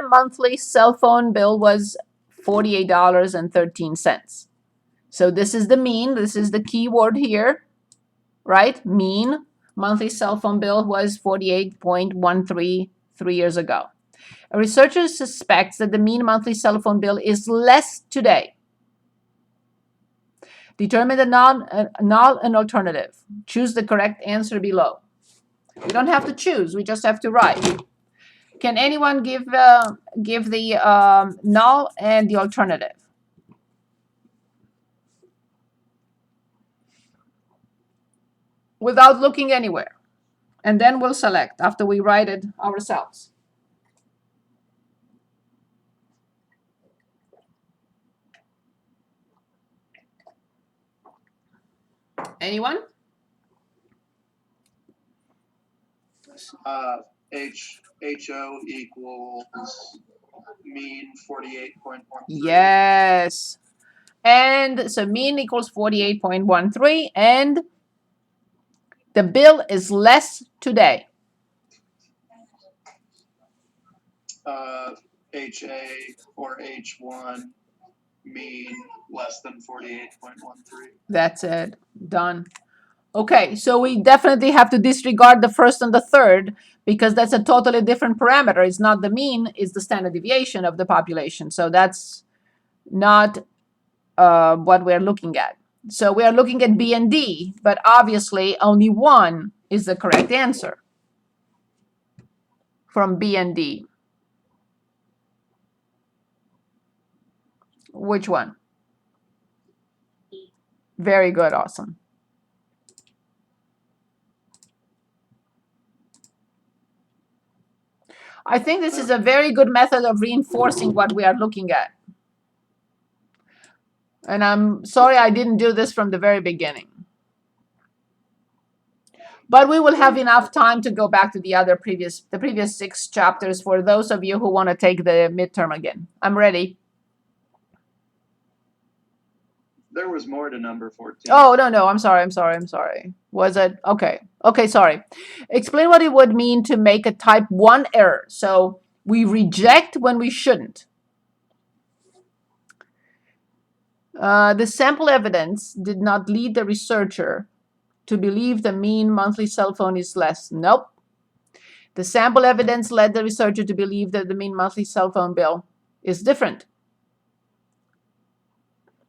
monthly cell phone bill was $48.13. So this is the mean. This is the key word here, right? Mean monthly cell phone bill was 48.13 3 years ago. A researcher suspects that the mean monthly cell phone bill is less today. Determine the null and alternative. Choose the correct answer below. We don't have to choose. We just have to write. Can anyone give the null and the alternative? Without looking anywhere. And then we'll select after we write it ourselves. Anyone? HO equals mean 48.13. Yes. And so mean equals 48.13, and the bill is less today. HA or H1 mean less than 48.13. That's it. Done. Okay, so we definitely have to disregard the first and the third because that's a totally different parameter. It's not the mean, it's the standard deviation of the population. So that's not what we're looking at. So we are looking at B and D, but obviously only one is the correct answer from B and D. Which one? Very good, awesome. I think this is a very good method of reinforcing what we are looking at. And I'm sorry I didn't do this from the very beginning. But we will have enough time to go back to the previous 6 chapters for those of you who want to take the midterm again. I'm ready. There was more to number 14. Oh, no, I'm sorry. Was it? Okay, sorry. Explain what it would mean to make a type 1 error. So we reject when we shouldn't. The sample evidence did not lead the researcher to believe the mean monthly cell phone is less. Nope. The sample evidence led the researcher to believe that the mean monthly cell phone bill is different,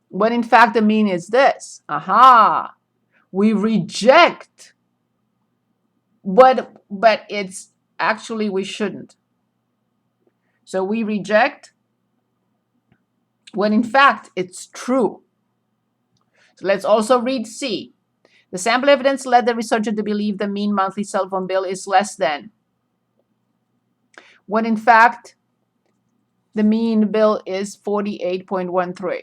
when in fact the mean is this. Aha. We reject, but it's actually we shouldn't. So we reject when in fact it's true. So let's also read C. The sample evidence led the researcher to believe the mean monthly cell phone bill is less than, when in fact the mean bill is 48.13.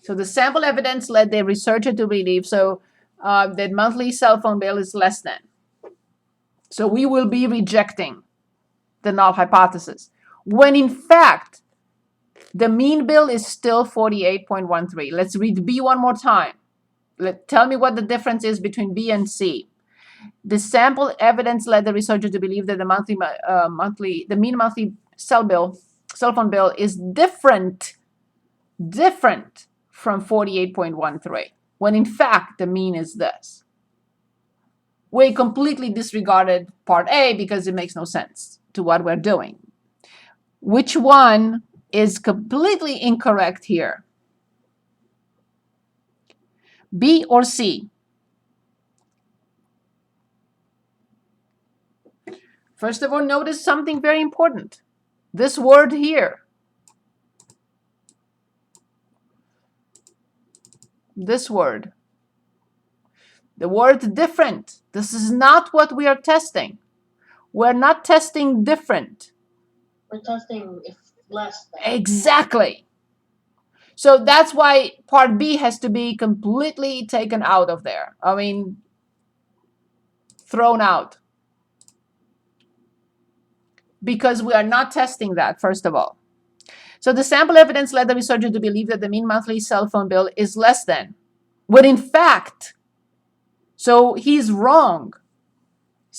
So the sample evidence led the researcher to believe that monthly cell phone bill is less than. So we will be rejecting the null hypothesis, when in fact the mean bill is still 48.13. Let's read B one more time. Tell me what the difference is between B and C. The sample evidence led the researcher to believe that the mean monthly cell phone bill is different from 48.13, when in fact the mean is this. We completely disregarded part A because it makes no sense to what we're doing. Which one is completely incorrect here? B or C? First of all, notice something very important. This word here. This word. The word different. This is not what we are testing. We're not testing different. We're testing if less than. Exactly. So that's why part B has to be completely taken out of there. I mean, thrown out. Because we are not testing that, first of all. So the sample evidence led the researcher to believe that the mean monthly cell phone bill is less than, when in fact, so he's wrong.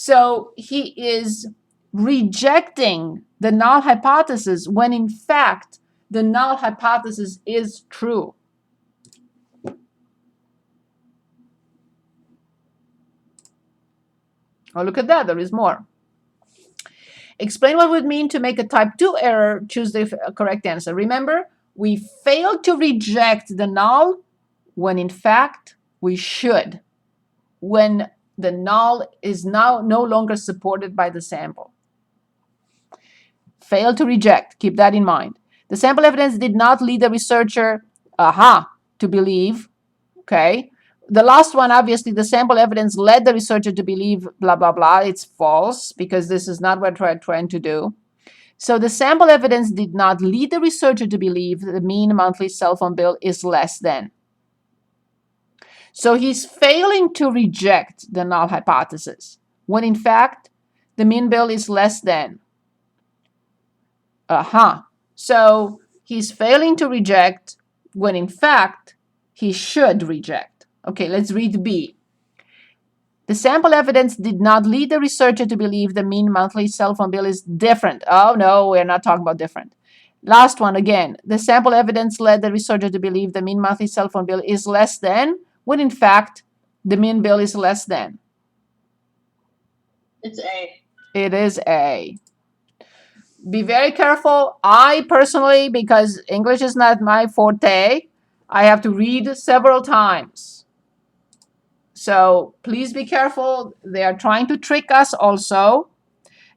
So he is rejecting the null hypothesis when in fact the null hypothesis is true. Oh, look at that, there is more. Explain what it would mean to make a type 2 error, choose the correct answer. Remember, we failed to reject the null when in fact we should, when the null is now no longer supported by the sample. Failed to reject, keep that in mind. The sample evidence did not lead the researcher, to believe, okay? The last one, obviously, the sample evidence led the researcher to believe blah, blah, blah. It's false because this is not what we're trying to do. So the sample evidence did not lead the researcher to believe the mean monthly cell phone bill is less than. So he's failing to reject the null hypothesis when in fact the mean bill is less than. So he's failing to reject when in fact he should reject. Okay, let's read B. The sample evidence did not lead the researcher to believe the mean monthly cell phone bill is different. Oh, no, we're not talking about different. Last one again. The sample evidence led the researcher to believe the mean monthly cell phone bill is less than, when in fact the mean bill is less than. It's A. It is A. Be very careful. I personally, because English is not my forte, I have to read several times. So please be careful. They are trying to trick us also.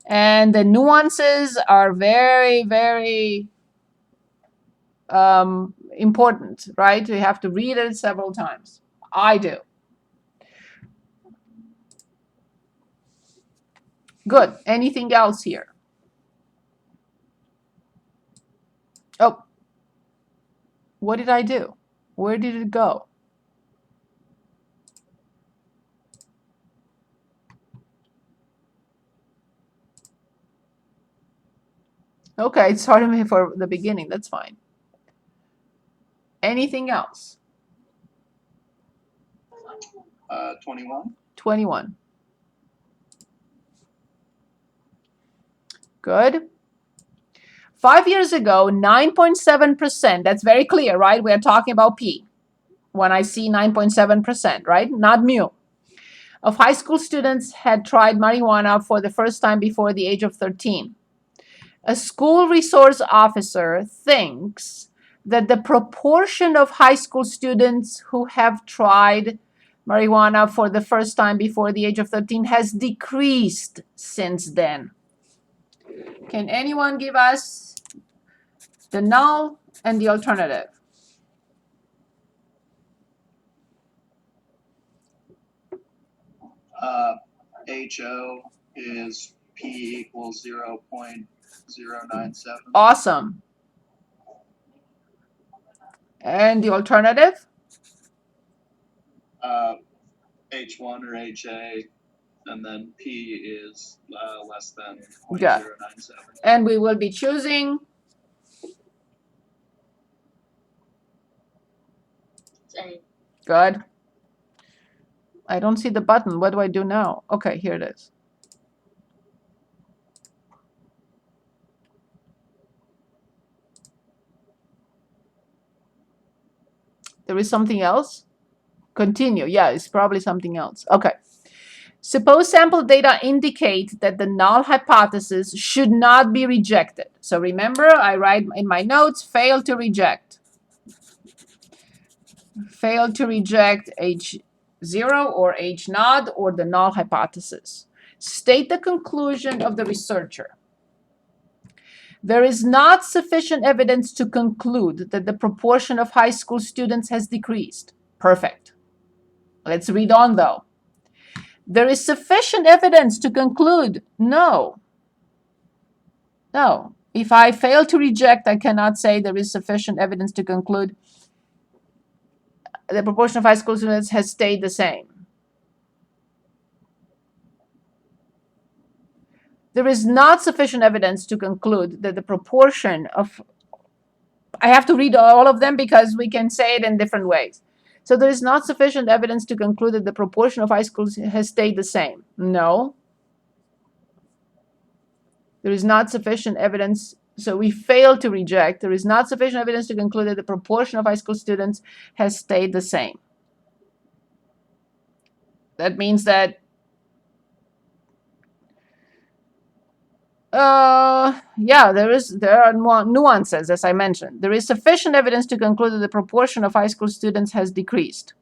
And the nuances are very, very important, right? You have to read it several times. I do. Good. Anything else here? Oh, what did I do? Where did it go? Okay, it's starting me for the beginning. That's fine. Anything else? 21. 21. Good. 5 years ago, 9.7%, that's very clear, right? We are talking about P when I see 9.7%, right? Not mu. Of high school students had tried marijuana for the first time before the age of 13. A school resource officer thinks that the proportion of high school students who have tried marijuana for the first time before the age of 13 has decreased since then. Can anyone give us the null and the alternative? HO is P equals 0.097. Awesome. And the alternative? H1 or HA, and then P is less than Yeah. 0.097. And we will be choosing It's A. good. I don't see the button. What do I do now? Okay, here it is. There is something else? Continue. Yeah, it's probably something else. Okay. Suppose sample data indicate that the null hypothesis should not be rejected. So remember, I write in my notes, fail to reject. Fail to reject H0 or H0 or the null hypothesis. State the conclusion of the researcher. There is not sufficient evidence to conclude that the proportion of high school students has decreased. Perfect. Let's read on though. There is sufficient evidence to conclude. No. No. If I fail to reject, I cannot say there is sufficient evidence to conclude the proportion of high school students has stayed the same. There is not sufficient evidence to conclude that the proportion of, I have to read all of them because we can say it in different ways. So there is not sufficient evidence to conclude that the proportion of high schools has stayed the same. No. There is not sufficient evidence. So we fail to reject. There is not sufficient evidence to conclude that the proportion of high school students has stayed the same. That means that yeah, there are more nuances, as I mentioned. There is sufficient evidence to conclude that the proportion of high school students has decreased.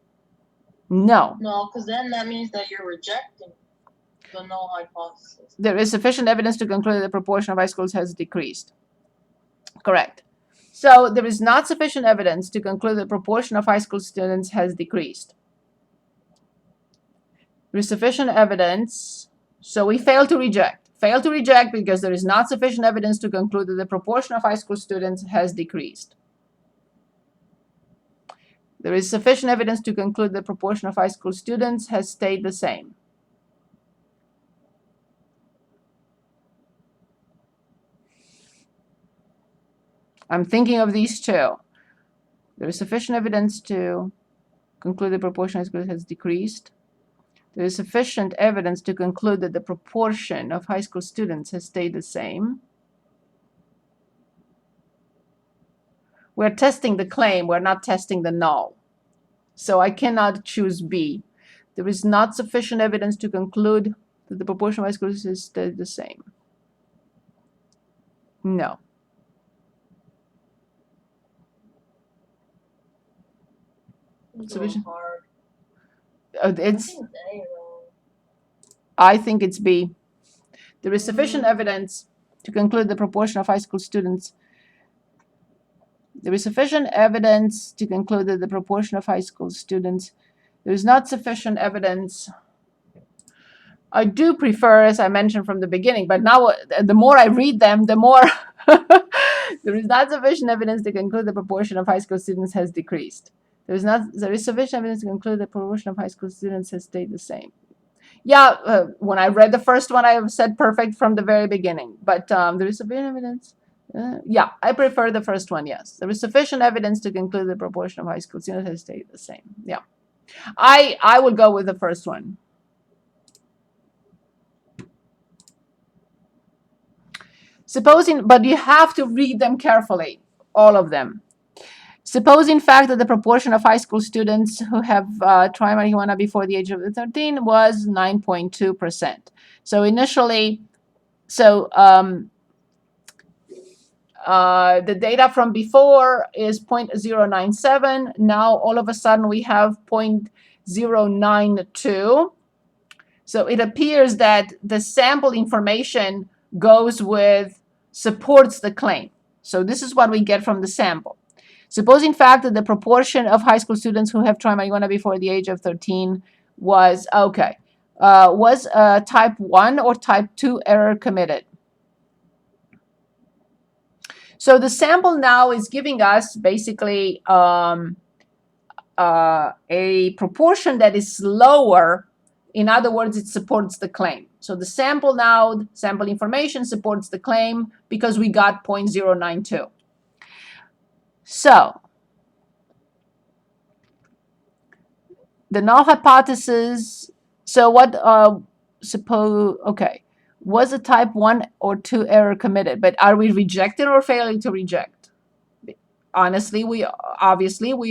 No. No, because then that means that you're rejecting the null hypothesis. There is sufficient evidence to conclude that the proportion of high schools has decreased. Correct. So there is not sufficient evidence to conclude the proportion of high school students has decreased. There is sufficient evidence, so we fail to reject. Fail to reject because there is not sufficient evidence to conclude that the proportion of high school students has decreased. There is sufficient evidence to conclude the proportion of high school students has stayed the same. I'm thinking of these two. There is sufficient evidence to conclude the proportion of high schools has decreased. There is sufficient evidence to conclude that the proportion of high school students has stayed the same. We're testing the claim, we're not testing the null. So I cannot choose B. There is not sufficient evidence to conclude that the proportion of high school students has stayed the same. No. It's Sufficient. hard. It's. I I think it's B. There is sufficient evidence to conclude the proportion of high school students. There is sufficient evidence to conclude that the proportion of high school students. There is not sufficient evidence. I do prefer, as I mentioned from the beginning, but now the more I read them, the more there is not sufficient evidence to conclude the proportion of high school students has decreased. There is sufficient evidence to conclude the proportion of high school students has stayed the same. Yeah, when I read the first one, I said perfect from the very beginning. But there is sufficient evidence. Yeah, I prefer the first one, yes. There is sufficient evidence to conclude the proportion of high school students has stayed the same. Yeah. I would go with the first one. Supposing, but you have to read them carefully, all of them. Suppose, in fact, that the proportion of high school students who have tried marijuana before the age of 13 was 9.2%. So initially, the data from before is 0.097. Now, all of a sudden, we have 0.092. So it appears that the sample information supports the claim. So this is what we get from the sample. Suppose, in fact, that the proportion of high school students who have tried marijuana before the age of 13 was type 1 or type 2 error committed. So the sample now is giving us basically a proportion that is lower. In other words, it supports the claim. So the sample now, sample information supports the claim because we got 0.092. So the null hypothesis, so what, was a type 1 or 2 error committed? But are we rejecting or failing to reject? Honestly, we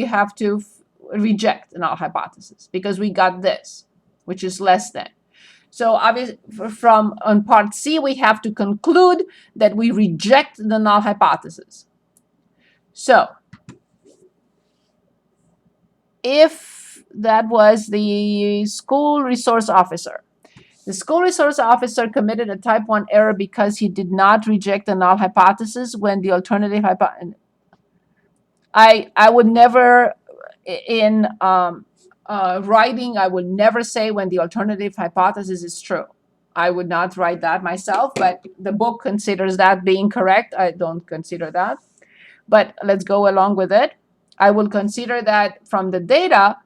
have to reject the null hypothesis because we got this, which is less than. So obviously, on part C, we have to conclude that we reject the null hypothesis. So if that was the school resource officer, the school resource officer committed a type 1 error because he did not reject the null hypothesis when the alternative hypothesis. I would never, in writing, I would never say when the alternative hypothesis is true. I would not write that myself, but the book considers that being correct. I don't consider that. But let's go along with it. I will consider that from the data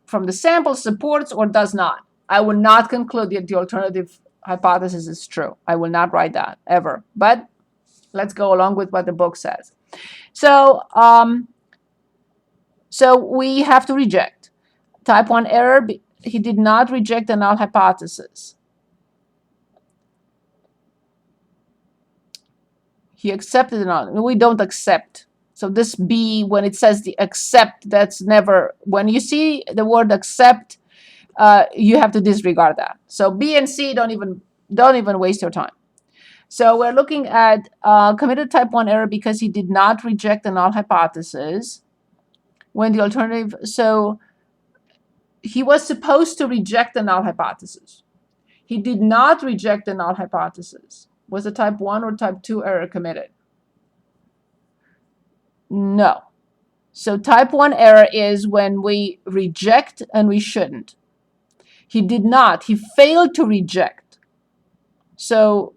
from the sample supports or does not. I will not conclude that the alternative hypothesis is true. I will not write that ever. But let's go along with what the book says. So, so we have to reject. Type 1 error, he did not reject the null hypothesis. He accepted it on. We don't accept. So this B, when it says the accept, that's never, when you see the word accept, you have to disregard that. So B and C, don't even waste your time. So we're looking at committed type 1 error because he did not reject the null hypothesis when the alternative, so he was supposed to reject the null hypothesis. He did not reject the null hypothesis. Was a type 1 or type 2 error committed? No. So type 1 error is when we reject and we shouldn't. He did not. He failed to reject. So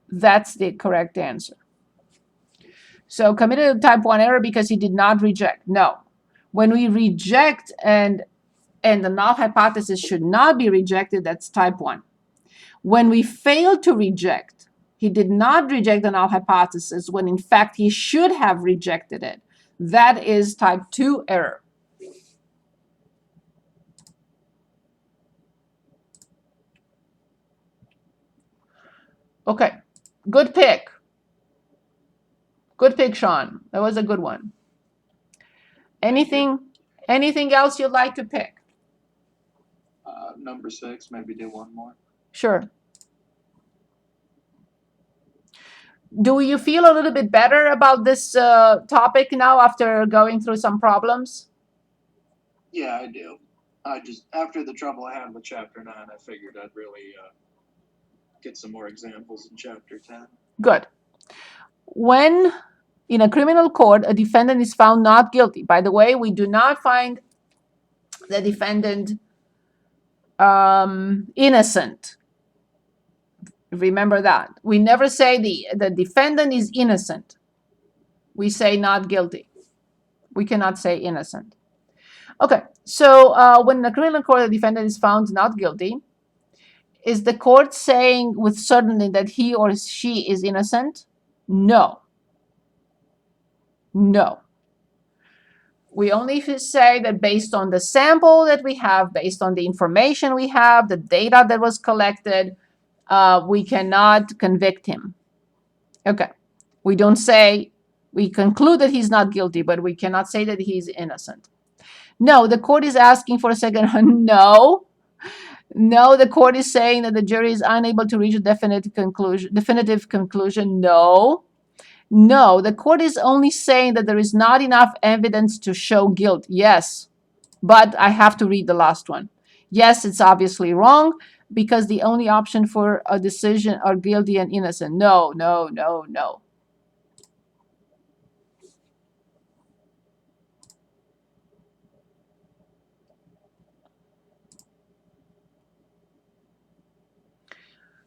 that's the correct answer. So committed a type 1 error because he did not reject. No. When we reject and the null hypothesis should not be rejected, that's type 1. When we fail to reject, he did not reject the null hypothesis when in fact he should have rejected it. That is type 2 error. Okay, good pick. Good pick, Sean. That was a good one. Anything else you'd like to pick? Number 6, maybe do one more. Sure. Do you feel a little bit better about this topic now after going through some problems? Yeah, I do. I just, after the trouble I had with chapter 9, I figured I'd really get some more examples in chapter 10. Good. When in a criminal court, a defendant is found not guilty. By the way, we do not find the defendant innocent. Remember that. We never say the defendant is innocent. We say not guilty. We cannot say innocent. Okay, so when in a criminal court, the defendant is found not guilty, is the court saying with certainty that he or she is innocent? No. No. We only say that based on the sample that we have, based on the information we have, the data that was collected, we cannot convict him. Okay. We don't say, we conclude that he's not guilty, but we cannot say that he's innocent. No, the court is asking for a second. No. No, the court is saying that the jury is unable to reach a definitive conclusion. No. No, the court is only saying that there is not enough evidence to show guilt. Yes, but I have to read the last one. Yes, it's obviously wrong because the only option for a decision are guilty and innocent. No, no, no, no.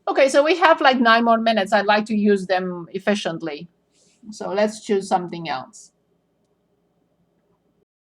Okay, so we have like 9 more minutes. I'd like to use them efficiently. So let's choose something else.